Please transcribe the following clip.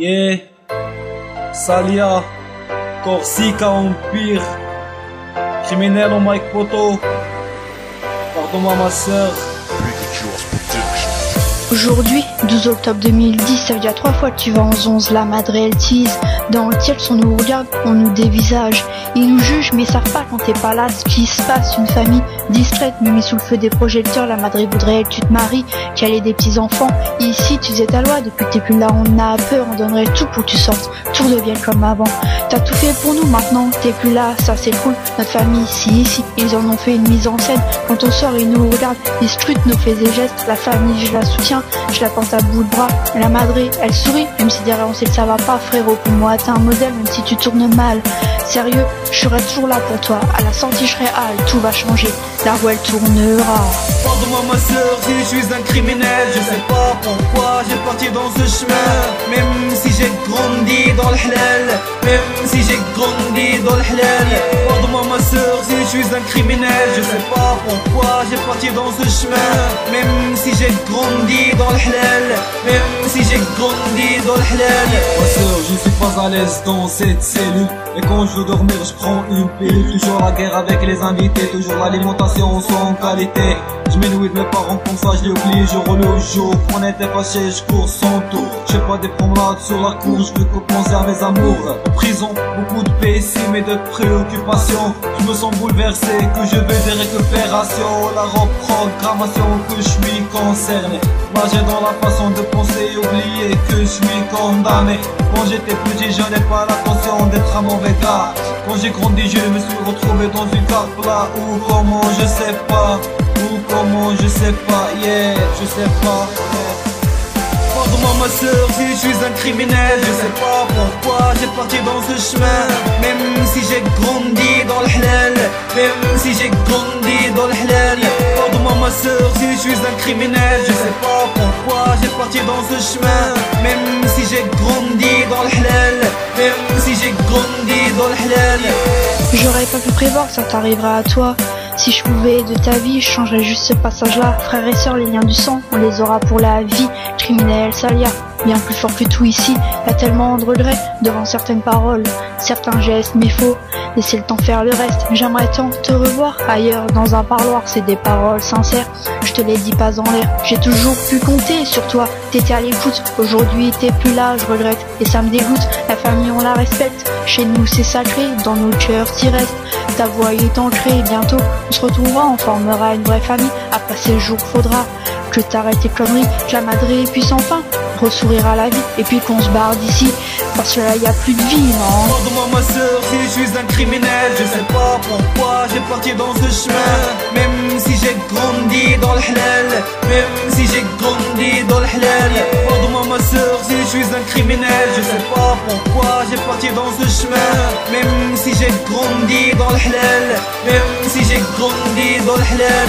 Yeah, Salia, Corsica Empire, criminel au Mike Poto, pardon-moi ma sœur. Aujourd'hui, 12 octobre 2010, ça veut dire 3 fois que tu vas en 11, la madre elle tease. Dans le ciel, on nous regarde, on nous dévisage. Ils nous jugent, mais savent pas quand t'es pas là ce qui se passe. Une famille discrète, mais mis sous le feu des projecteurs. La madre voudrait que tu te maries, qu'elle ait des petits-enfants. Ici, tu faisais ta loi, depuis que t'es plus là, on a peur. On donnerait tout pour que tu sortes, tout redevienne comme avant. T'as tout fait pour nous, maintenant t'es plus là, ça c'est cool. Notre famille, ici, ils en ont fait une mise en scène. Quand on sort, ils nous regardent, ils scrutent nos faits et gestes. La famille, je la soutiens, je la porte à bout de bras. La madre, elle sourit, même si derrière on sait que ça va pas, frérot. Pour moi, t'es un modèle, même si tu tournes mal. Sérieux, je serai toujours là pour toi. À la sortie, je serai hâle, tout va changer. La roue, elle tournera. Pardonne-moi ma sœur si je suis un criminel. Je sais pas pourquoi j'ai parti dans ce chemin. Même si j'ai grandi dans le halal, même si j'ai grandi dans le halal. Pardonne-moi ma sœur si je suis un criminel. Je sais pas pourquoi j'ai parti dans ce chemin. Même si j'ai grandi dans le halal, même si j'ai grandi dans le halal. Ma sœur, je suis pas à l'aise dans cette cellule. Et quand je veux dormir, je prends une pilule. Toujours la guerre avec les invités, toujours l'alimentation sans qualité. Je m'éloigne de mes parents comme ça, je les oublie jour le jour. On était fâchés, je cours sans tour. Je fais pas des promenades sur la cour, je veux que penser à mes amours. En prison, beaucoup de pessimisme et de préoccupations. Je me sens bouleversé, que je veux des récupérations. La reprogrammation, que je suis concerné. J'ai dans la façon de penser et oublier que je suis condamné. Quand j'étais petit, je n'ai pas l'intention d'être un mauvais gars. Quand j'ai grandi, je me suis retrouvé dans une carte là. Ou comment, je sais pas. Ou comment, je sais pas. Yeah, je sais pas. Pardonne-moi ma sœur si je suis un criminel. Je sais pas pourquoi j'ai parti dans ce chemin. Même si j'ai grandi dans le halal, même si j'ai grandi dans le halal. Pardonne-moi ma sœur si je suis un criminel. Je sais pas pourquoi j'ai parti dans ce chemin. Même si j'ai grandi dans le halal, même si j'ai grandi dans le halal. J'aurais pas pu prévoir que ça t'arrivera à toi. Si je pouvais de ta vie, je changerais juste ce passage-là. Frères et sœurs, les liens du sang, on les aura pour la vie. Criminel, Salia, bien plus fort que tout ici. Y'a tellement de regrets devant certaines paroles, certains gestes, mais faut laisser le temps faire le reste. J'aimerais tant te revoir ailleurs dans un parloir, c'est des paroles sincères. Je te les dis pas en l'air, j'ai toujours pu compter sur toi. T'étais à l'écoute, aujourd'hui t'es plus là, je regrette et ça me dégoûte. La famille on la respecte, chez nous c'est sacré, dans nos cœurs t'y restes. Ta voix est ancrée, bientôt on se retrouvera, on formera une vraie famille. Après ces jours faudra que t'arrêtes tes conneries, que la madre puisse enfin ressourire à la vie, et puis qu'on se barre d'ici, parce que là y a plus de vie, non. Pardonne-moi ma sœur si je suis un criminel. Je sais pas pourquoi j'ai parti dans ce chemin. Même si j'ai grandi dans le halal, même si j'ai grandi dans le halal. Pardonne-moi ma sœur si je suis un criminel. Je sais pas pourquoi j'ai parti dans ce chemin. Même si j'ai grandi dans le halal, même si j'ai grandi dans le halal.